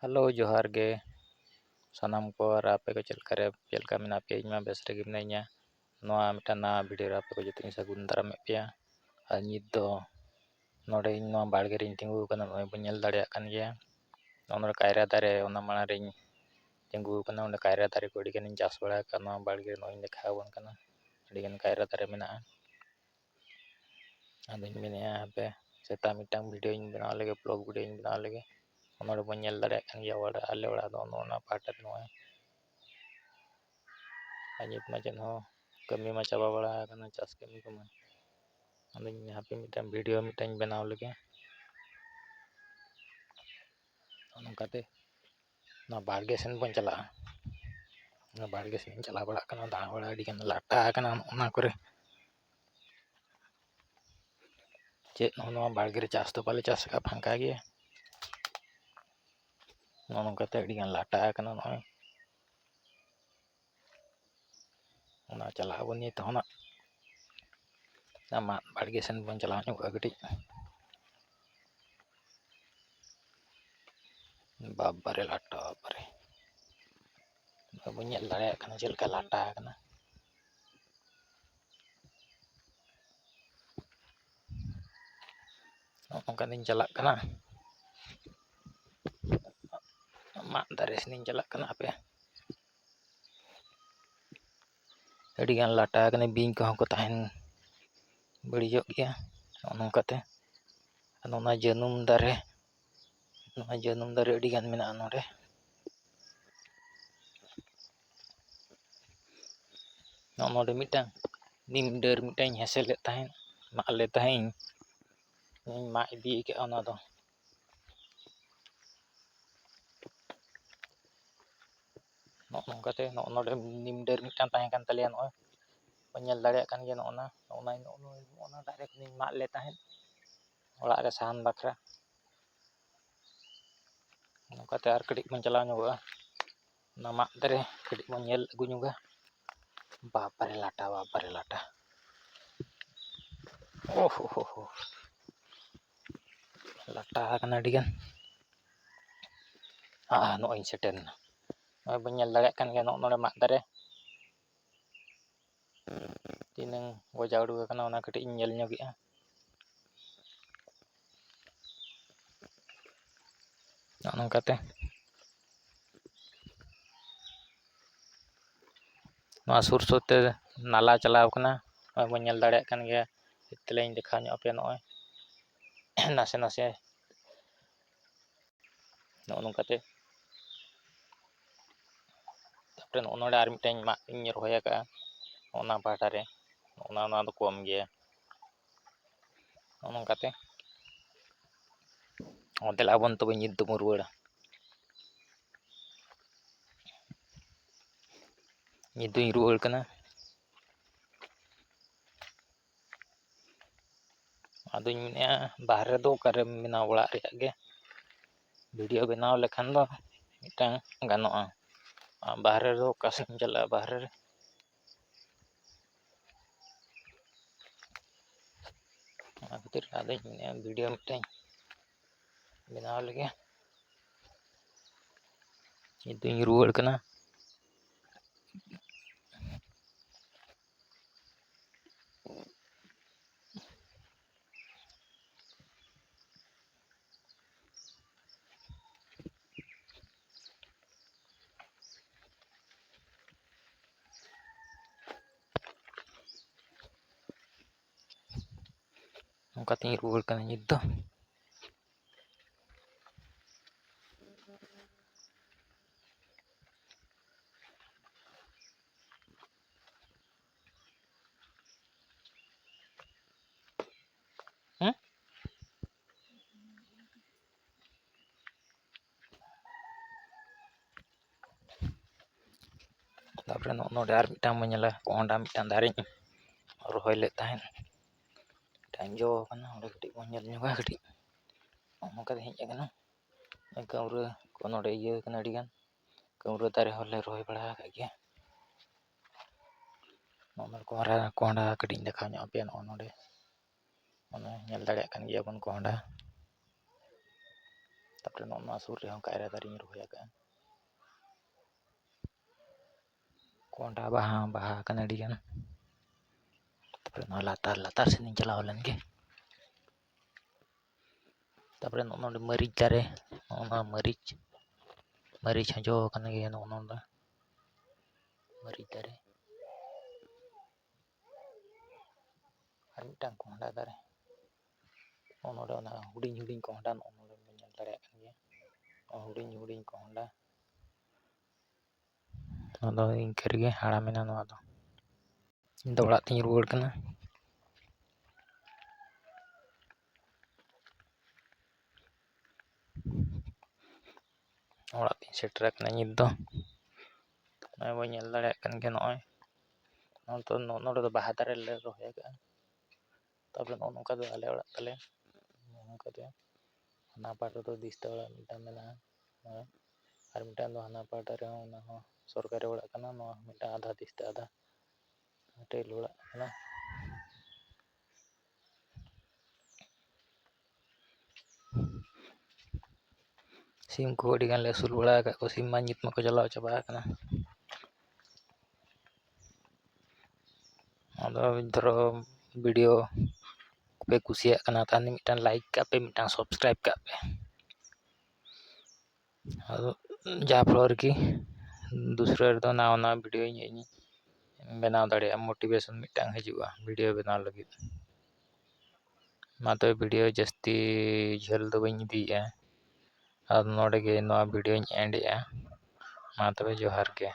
Hello ᱡᱚᱦᱟᱨ ᱜᱮ ᱥᱟᱱᱟᱢ ᱠᱚ ᱟᱨ ᱟᱯᱮ ᱠᱚ ᱪᱮᱫ ᱞᱮᱠᱟ ᱢᱮᱱᱟᱜ ᱯᱮᱭᱟ? ᱤᱧ ᱢᱟ ᱵᱮᱥ ᱨᱮᱜᱮ ᱢᱤᱱᱟᱹᱧᱟ᱾ ᱱᱚᱣᱟ ᱢᱤᱫᱴᱟᱝ ᱱᱟᱣᱟ ᱵᱷᱤᱰᱤᱭᱳ ᱨᱮ ᱟᱯᱮ ᱠᱚ ᱡᱚᱛᱚᱧ ᱥᱟᱹᱜᱩᱱ ᱫᱟᱨᱟᱢᱮᱫ ᱯᱮᱭᱟ᱾ ᱟᱨ ᱱᱤᱛ ᱫᱚ ᱱᱚᱰᱮ ᱤᱧ ᱱᱚᱣᱟ ᱵᱟᱲᱜᱮ ᱨᱤᱧ ᱛᱤᱸᱜᱩ ᱟᱠᱟᱱᱟ, ᱱᱚᱜᱼᱚᱭ ᱵᱚᱱ ᱧᱮᱞ ᱫᱟᱲᱮᱭᱟᱜ ᱠᱟᱱ ᱜᱮᱭᱟ᱾ ᱱᱚᱰᱮ ᱠᱟᱭᱨᱟ ᱫᱟᱨᱮ, ᱚᱱᱟ ᱢᱟᱲᱟᱝ ᱨᱤᱧ ᱛᱤᱸᱜᱩ ᱟᱠᱟᱱᱟ᱾ ᱚᱸᱰᱮ ᱠᱟᱭᱨᱟ ᱫᱟᱨᱮ ᱠᱚ ᱟᱹᱰᱤ ᱜᱟᱱᱤᱧ ᱪᱟᱥ ᱵᱟᱲᱟ ᱟᱠᱟᱫ ᱱᱚᱣᱟ ᱵᱟᱲᱜᱮ ᱱᱚᱜᱼᱚᱭ ᱤᱧ ᱫᱮᱠᱷᱟᱣ ᱟᱵᱚᱱ ᱠᱟᱱᱟ᱾ ᱟᱹᱰᱤᱜᱟᱱ ᱠᱟᱭᱨᱟ ᱫᱟᱨᱮ ᱢᱮᱱᱟᱜᱼᱟ᱾ ᱟᱫᱚᱧ ᱢᱮᱱᱮᱫᱼᱟ ᱦᱟᱯᱮ ᱥᱮᱛᱟᱜ ᱢᱤᱫᱴᱟᱝ ᱵᱷᱤᱰᱭᱳᱧ ᱵᱮᱱᱟᱣ ᱞᱮᱜᱮ, ᱵᱞᱚᱜ ᱵᱷᱤᱰᱭᱳᱧ ᱵᱮᱱᱟᱣ ᱞᱮᱜᱮ᱾ ᱱᱚᱰᱮ ᱵᱚᱱ ᱧᱮᱞ ᱫᱟᱲᱮᱭᱟᱜ ᱠᱟᱱ ᱜᱮᱭᱟ ᱟᱞᱮ ᱚᱲᱟᱜ ᱫᱚ ᱚᱱᱟ ᱯᱟᱦᱴᱟ ᱨᱮ ᱱᱚᱜᱼᱚᱭ ᱟᱨ ᱱᱤᱛ ᱢᱟ ᱪᱮᱫ ᱦᱚᱸ ᱠᱟᱹᱢᱤ ᱢᱟ ᱪᱟᱵᱟ ᱵᱟᱲᱟ ᱟᱠᱟᱱᱟ, ᱪᱟᱥ ᱠᱟᱹᱢᱤ ᱠᱚᱢᱟ᱾ ᱟᱫᱚᱧ ᱦᱟᱯᱮ ᱢᱤᱫᱴᱟᱝ ᱵᱷᱤᱰᱭᱳ ᱤᱧ ᱵᱮᱱᱟᱣ ᱞᱮᱜᱮ᱾ ᱱᱚᱝᱠᱟᱛᱮ ᱱᱚᱣᱟ ᱵᱟᱲᱜᱮ ᱥᱮᱱ ᱵᱚᱱ ᱪᱟᱞᱟᱜᱼᱟ᱾ ᱚᱱᱟ ᱵᱟᱲᱜᱮ ᱥᱮᱫ ᱤᱧ ᱪᱟᱞᱟᱣ ᱵᱟᱲᱟᱜ ᱠᱟᱱᱟ, ᱫᱟᱬᱟ ᱵᱟᱲᱟ ᱟᱹᱰᱤ ᱜᱟᱱ ᱞᱟᱴᱟ ᱟᱠᱟᱱᱟ ᱚᱱᱟ ᱠᱚᱨᱮ᱾ ᱪᱮᱫ ᱦᱚᱸ ᱱᱚᱣᱟ ᱵᱟᱲᱜᱮ ᱨᱮ ᱪᱟᱥ ᱫᱚ ᱵᱟᱞᱮ ᱪᱟᱥ ᱟᱠᱟᱫᱼᱟ, ᱯᱷᱟᱸᱠᱟ ᱜᱮᱭᱟ᱾ ᱱᱚᱜᱼᱚ ᱱᱚᱝᱠᱟᱛᱮ ᱟᱹᱰᱤᱜᱟᱱ ᱞᱟᱴᱟ ᱟᱠᱟᱱᱟ ᱱᱚᱜᱼᱚᱭ᱾ ᱚᱱᱟ ᱪᱟᱞᱟᱜ ᱟᱵᱚᱱ ᱱᱤᱛ ᱦᱚᱸ ᱱᱟᱜ ᱟᱢᱟᱜ ᱵᱟᱲᱜᱮ ᱥᱮᱱ ᱵᱚᱱ ᱪᱟᱞᱟᱣ ᱧᱚᱜᱚᱜᱼᱟ ᱠᱟᱹᱴᱤᱡ᱾ ᱵᱟᱵᱵᱟᱨᱮ ᱞᱟᱴᱟ, ᱵᱟᱵᱵᱟᱨᱮ ᱵᱟᱵᱚᱱ ᱧᱮᱞ ᱫᱟᱲᱮᱭᱟᱜ ᱠᱟᱱᱟ ᱪᱮᱫ ᱞᱮᱠᱟ ᱞᱟᱴᱟ ᱟᱠᱟᱱᱟ᱾ ᱱᱚᱝᱠᱟ ᱫᱚᱧ ᱪᱟᱞᱟᱜ ᱠᱟᱱᱟ, ᱢᱟᱫ ᱫᱟᱨᱮ ᱥᱮᱱᱤᱧ ᱪᱟᱞᱟᱜ ᱠᱟᱱᱟ ᱦᱟᱯᱮ᱾ ᱟᱹᱰᱤᱜᱟᱱ ᱞᱟᱴᱟ ᱟᱠᱟᱱᱟ, ᱵᱤᱧ ᱠᱚᱦᱚᱸ ᱠᱚ ᱛᱟᱦᱮᱱ ᱵᱟᱹᱲᱤᱡᱚᱜ ᱜᱮᱭᱟ ᱱᱚᱜᱼᱚ ᱱᱚᱝᱠᱟᱛᱮ᱾ ᱟᱫᱚ ᱚᱱᱟ ᱡᱟᱹᱱᱩᱢ ᱫᱟᱨᱮ, ᱱᱚᱣᱟ ᱡᱟᱹᱱᱩᱢ ᱫᱟᱨᱮ ᱟᱹᱰᱤᱜᱟᱱ ᱢᱮᱱᱟᱜᱼᱟ ᱱᱚᱰᱮ᱾ ᱱᱚᱰᱮ ᱢᱤᱫᱴᱟᱝ ᱱᱤᱢ ᱰᱟᱹᱨ ᱢᱤᱫᱴᱟᱝ ᱤᱧ ᱦᱮᱸᱥᱮ ᱞᱮᱫ ᱛᱟᱦᱮᱸᱫ, ᱢᱟᱜ ᱞᱮᱫ ᱛᱟᱦᱮᱸᱫ ᱤᱧ ᱢᱟᱜ ᱤᱫᱤ ᱠᱮᱜᱼᱟ ᱚᱱᱟ ᱫᱚ᱾ ᱱᱚᱜᱼᱚ ᱱᱚᱝᱠᱟᱛᱮ ᱱᱚᱰᱮ ᱱᱤᱢ ᱰᱟᱹᱨ ᱢᱤᱫᱴᱟᱝ ᱛᱟᱦᱮᱸ ᱠᱟᱱ ᱛᱟᱞᱮᱭᱟ, ᱱᱚᱜᱼᱚᱭ ᱵᱚᱱ ᱧᱮᱞ ᱫᱟᱲᱮᱭᱟᱜ ᱠᱟᱱ ᱜᱮᱭᱟ᱾ ᱚᱱᱟ ᱫᱟᱨᱮ ᱠᱷᱚᱱᱤᱧ ᱢᱟᱜ ᱞᱮ ᱛᱟᱦᱮᱸᱫ ᱚᱲᱟᱜ ᱨᱮ ᱥᱟᱦᱟᱱ ᱵᱟᱠᱷᱨᱟ᱾ ᱱᱚᱝᱠᱟᱛᱮ ᱟᱨ ᱠᱟᱹᱴᱤᱡ ᱵᱚᱱ ᱪᱟᱞᱟᱣ ᱧᱚᱜᱚᱜᱼᱟ, ᱚᱱᱟ ᱢᱟᱫ ᱫᱟᱨᱮ ᱠᱟᱹᱴᱤᱡ ᱵᱚᱱ ᱧᱮᱞ ᱟᱹᱜᱩ ᱧᱚᱜᱟ᱾ ᱵᱟᱵᱵᱟᱨᱮ ᱞᱟᱴᱟ, ᱵᱟᱵᱵᱟᱨᱮ ᱞᱟᱴᱟ, ᱳ ᱦᱳ ᱦᱳ ᱦᱳ ᱞᱟᱴᱟ ᱟᱠᱟᱱᱟ ᱟᱹᱰᱤᱜᱟᱱ᱾ ᱱᱚᱜᱼᱚᱭ ᱤᱧ ᱥᱮᱴᱮᱨᱱᱟ, ᱱᱚᱜᱼᱚᱭ ᱵᱚᱱ ᱧᱮᱞ ᱫᱟᱲᱮᱭᱟᱜ ᱠᱟᱱ ᱜᱮᱭᱟ ᱱᱚᱰᱮ ᱢᱟᱫ ᱫᱟᱨᱮ ᱛᱤᱱᱟᱹᱝ ᱜᱚᱡᱟᱣ ᱩᱰᱩᱠ ᱟᱠᱟᱱᱟ ᱚᱱᱟ ᱠᱟᱹᱴᱤᱡ ᱤᱧ ᱧᱮᱞ ᱧᱚᱜᱮᱜᱼᱟ᱾ ᱱᱚᱜᱼᱚ ᱱᱚᱝᱠᱟᱛᱮ ᱱᱚᱣᱟ ᱥᱩᱨ ᱥᱩᱨᱛᱮ ᱱᱟᱞᱟ ᱪᱟᱞᱟᱣ ᱠᱟᱱᱟ, ᱱᱚᱜᱼᱚᱭ ᱵᱚᱱ ᱧᱮᱞ ᱫᱟᱲᱮᱭᱟᱜ ᱠᱟᱱ ᱜᱮᱭᱟ᱾ ᱛᱮᱞᱟᱧ ᱫᱮᱠᱷᱟᱣ ᱧᱚᱜ ᱟᱯᱮᱭᱟ, ᱱᱚᱜᱼᱚᱭ ᱱᱟᱥᱮ ᱱᱟᱥᱮ ᱱᱚᱜᱼᱚ ᱱᱚᱝᱠᱟᱛᱮ᱾ ᱛᱟᱯᱚᱨᱮ ᱱᱚᱰᱮ ᱟᱨ ᱢᱤᱫᱴᱟᱝ ᱢᱟᱫ ᱤᱧ ᱨᱚᱦᱚᱭ ᱟᱠᱟᱜᱼᱟ ᱚᱱᱟ ᱯᱟᱦᱴᱟ ᱨᱮ, ᱚᱱᱟ ᱫᱚ ᱠᱚᱢ ᱜᱮᱭᱟ᱾ ᱱᱚᱜᱼᱚ ᱱᱚᱝᱠᱟᱛᱮ ᱫᱮᱞᱟ ᱵᱚᱱ ᱛᱚᱵᱮ ᱱᱤᱛ ᱫᱚᱵᱚᱱ ᱨᱩᱣᱟᱹᱲᱟ᱾ ᱱᱤᱛ ᱫᱩᱧ ᱨᱩᱣᱟᱹᱲ ᱠᱟᱱᱟ᱾ ᱟᱫᱚᱧ ᱢᱮᱱᱮᱫᱼᱟ ᱵᱟᱦᱨᱮ ᱫᱚ ᱚᱠᱟᱨᱮᱢ ᱵᱮᱱᱟᱣ ᱚᱲᱟᱜ ᱨᱮᱭᱟᱜ ᱜᱮ ᱵᱷᱤᱰᱭᱳ ᱵᱮᱱᱟᱣ ᱞᱮᱠᱷᱟᱱ ᱫᱚ ᱢᱤᱫᱴᱟᱝ ᱜᱟᱱᱚᱜᱼᱟ᱾ ᱵᱟᱦᱨᱮ ᱨᱮ ᱚᱠᱟ ᱥᱮᱫ ᱮᱢ ᱪᱟᱞᱟᱜᱼᱟ, ᱵᱟᱦᱨᱮ ᱨᱮ ᱚᱱᱟ ᱠᱷᱟᱹᱛᱤᱨ ᱟᱫᱚᱧ ᱢᱮᱱᱮᱫᱼᱟ ᱵᱷᱤᱰᱭᱳ ᱢᱤᱫᱴᱟᱝ ᱵᱮᱱᱟᱣ ᱞᱮᱜᱮ᱾ ᱱᱤᱛ ᱫᱩᱧ ᱨᱩᱣᱟᱹᱲ ᱠᱟᱱᱟ᱾ ᱱᱚᱝᱠᱟᱛᱤᱧ ᱨᱩᱣᱟᱹᱲ ᱠᱟᱱᱟ ᱱᱤᱛ ᱫᱚ᱾ ᱛᱟᱯᱚᱨᱮ ᱱᱚᱰᱮ ᱟᱨ ᱢᱤᱫᱴᱟᱝ ᱵᱚᱱ ᱧᱮᱞᱟ, ᱠᱚᱸᱦᱰᱟ ᱢᱤᱫᱴᱟᱝ ᱫᱟᱨᱮᱧ ᱨᱚᱦᱚᱭ ᱞᱮᱫ ᱛᱟᱦᱮᱸᱫ, ᱢᱤᱫᱴᱟᱝ ᱡᱚ ᱟᱠᱟᱱᱟ᱾ ᱚᱸᱰᱮ ᱠᱟᱹᱴᱤᱡ ᱵᱚᱱ ᱧᱮᱞ ᱧᱚᱜᱟ ᱠᱟᱹᱴᱤᱡ᱾ ᱱᱚᱝᱠᱟᱛᱮ ᱦᱮᱡ ᱟᱠᱟᱱᱟ ᱠᱟᱹᱣᱨᱟᱹ ᱠᱚ ᱱᱚᱰᱮ ᱤᱭᱟᱹ ᱟᱠᱟᱱᱟ ᱟᱹᱰᱤᱜᱟᱱ᱾ ᱠᱟᱹᱣᱨᱟᱹ ᱫᱟᱨᱮ ᱦᱚᱸᱞᱮ ᱨᱚᱦᱚᱭ ᱵᱟᱲᱟ ᱟᱠᱟᱫ ᱜᱮᱭᱟ᱾ ᱱᱚᱜᱼᱚ ᱠᱚᱸᱦᱰᱟ ᱠᱟᱹᱴᱤᱡ ᱤᱧ ᱫᱮᱠᱷᱟᱣ ᱧᱚᱜ ᱟᱯᱮᱭᱟ᱾ ᱱᱚᱜᱼᱚ ᱱᱚᱰᱮ ᱧᱮᱞ ᱫᱟᱲᱮᱭᱟᱜ ᱠᱟᱱ ᱜᱮᱭᱟᱵᱚᱱ ᱠᱚᱸᱦᱰᱟ᱾ ᱛᱟᱯᱚᱨᱮ ᱱᱚᱣᱟ ᱥᱩᱨ ᱨᱮᱦᱚᱸ ᱠᱟᱭᱨᱟ ᱫᱟᱨᱮᱧ ᱨᱚᱦᱚᱭ ᱟᱠᱟᱜᱼᱟ, ᱠᱚᱸᱰᱷᱟ ᱵᱟᱦᱟ ᱟᱠᱟᱱᱟ ᱟᱹᱰᱤᱜᱟᱱ᱾ ᱛᱟᱯᱚᱨᱮ ᱱᱚᱣᱟ ᱞᱟᱛᱟᱨ ᱥᱮᱱᱤᱧ ᱪᱟᱞᱟᱣ ᱞᱮᱱ ᱜᱮ, ᱛᱟᱯᱚᱨᱮ ᱱᱚᱸᱰᱮ ᱢᱟᱹᱨᱤᱪ ᱫᱟᱨᱮ, ᱱᱚᱣᱟ ᱢᱟᱹᱨᱤᱪ ᱦᱚᱸ ᱡᱚ ᱟᱠᱟᱱ ᱜᱮᱭᱟ ᱱᱚᱸᱰᱮ ᱢᱟᱹᱨᱤᱪ ᱫᱟᱨᱮ, ᱟᱨ ᱢᱤᱫᱴᱟᱝ ᱠᱚᱸᱦᱰᱟ ᱫᱟᱨᱮ, ᱱᱚᱸᱰᱮ ᱚᱱᱟ ᱦᱩᱰᱤᱧ ᱠᱚᱸᱦᱰᱟ ᱱᱚᱸᱰᱮ ᱵᱚᱱ ᱧᱮᱞ ᱫᱟᱲᱮᱭᱟᱜ ᱠᱟᱱ ᱜᱮᱭᱟ, ᱦᱩᱰᱤᱧ ᱠᱚᱸᱦᱰᱟ, ᱟᱫᱚ ᱤᱱᱠᱟᱹ ᱨᱮᱜᱮ ᱦᱟᱲᱟᱢᱮᱱᱟ ᱱᱚᱣᱟ ᱫᱚ᱾ ᱤᱧ ᱫᱚ ᱚᱲᱟᱜ ᱛᱤᱧ ᱨᱩᱣᱟᱹᱲ ᱠᱟᱱᱟ᱾ ᱚᱲᱟᱜ ᱛᱤᱧ ᱥᱮᱴᱮᱨ ᱟᱠᱟᱱᱟ ᱱᱤᱛ ᱫᱚ, ᱱᱚᱜᱼᱚᱭ ᱵᱚᱱ ᱧᱮᱞ ᱫᱟᱲᱮᱭᱟᱜ ᱠᱟᱱ ᱜᱮᱭᱟ, ᱱᱚᱸᱰᱮ ᱫᱚ ᱵᱟᱦᱟ ᱫᱟᱨᱮ ᱞᱮ ᱨᱚᱦᱚᱭ ᱟᱠᱟᱜᱼᱟ᱾ ᱛᱟᱯᱚᱨᱮ ᱱᱚᱜᱼᱚ ᱱᱚᱝᱠᱟ ᱫᱚ ᱟᱞᱮ ᱚᱲᱟᱜ ᱛᱟᱞᱮ, ᱱᱚᱝᱠᱟ ᱫᱚ ᱦᱟᱱᱟ ᱯᱟᱦᱴᱟ ᱫᱚ ᱫᱤᱥᱛᱟ ᱚᱲᱟᱜ ᱢᱤᱫᱴᱟᱝ ᱢᱮᱱᱟᱜᱼᱟ, ᱟᱨ ᱢᱤᱫᱴᱟᱝ ᱫᱚ ᱦᱟᱱᱟ ᱯᱟᱦᱴᱟ ᱨᱮᱦᱚᱸ ᱚᱱᱟ ᱦᱚᱸ ᱥᱚᱨᱠᱟᱨᱤ ᱚᱲᱟᱜ ᱠᱟᱱᱟ, ᱱᱚᱣᱟ ᱢᱤᱫᱴᱟᱝ ᱟᱫᱷᱟ ᱫᱤᱥᱛᱟ ᱟᱫᱷᱟ ᱴᱟᱹᱭᱞ ᱚᱲᱟᱜ ᱠᱟᱱᱟ᱾ ᱥᱤᱢ ᱠᱚ ᱟᱹᱰᱤ ᱜᱟᱱ ᱞᱮ ᱟᱹᱥᱩᱞ ᱵᱟᱲᱟ ᱟᱠᱟᱫ ᱠᱚᱣᱟ, ᱥᱤᱢ ᱢᱟ ᱱᱤᱛ ᱢᱟᱠᱚ ᱪᱟᱞᱟᱣ ᱪᱟᱵᱟ ᱟᱠᱟᱱᱟ᱾ ᱟᱫᱚ ᱫᱷᱚᱨᱚ ᱵᱷᱤᱰᱤᱭᱳ ᱯᱮ ᱠᱩᱥᱤᱭᱟᱜ ᱠᱟᱱᱟ, ᱛᱟᱦᱞᱮ ᱢᱤᱫᱴᱟᱝ ᱞᱟᱭᱤᱠ ᱠᱟᱜ ᱯᱮ, ᱢᱤᱫᱴᱟᱝ ᱥᱟᱵᱥᱠᱨᱟᱭᱤᱵᱽ ᱠᱟᱜ ᱯᱮ, ᱟᱫᱚ ᱡᱟ ᱯᱷᱚᱞᱚ ᱨᱮᱠᱤ ᱫᱩᱥᱨᱟᱹ ᱨᱮᱫᱚ ᱱᱟᱣᱟ ᱵᱷᱤᱰᱤᱭᱳ ᱤᱧ ᱵᱮᱱᱟᱣ ᱫᱟᱲᱮᱭᱟᱜᱼᱟ, ᱢᱳᱴᱤᱵᱷᱮᱥᱚᱱ ᱢᱤᱫᱴᱟᱝ ᱦᱤᱡᱩᱜᱼᱟ ᱵᱷᱤᱰᱤᱭᱳ ᱵᱮᱱᱟᱣ ᱞᱟᱹᱜᱤᱫ᱾ ᱢᱟ ᱛᱚᱵᱮ ᱵᱷᱤᱰᱤᱭᱳ ᱡᱟᱹᱥᱛᱤ ᱡᱷᱟᱹᱞ ᱫᱚ ᱵᱟᱹᱧ ᱤᱫᱤᱭᱮᱫᱼᱟ, ᱟᱨ ᱱᱚᱸᱰᱮ ᱜᱮ ᱱᱚᱣᱟ ᱵᱷᱤᱰᱤᱭᱳᱧ ᱮᱱᱰ ᱮᱜᱼᱟ᱾ ᱢᱟ ᱛᱚᱵᱮ ᱡᱚᱦᱟᱨ ᱜᱮ᱾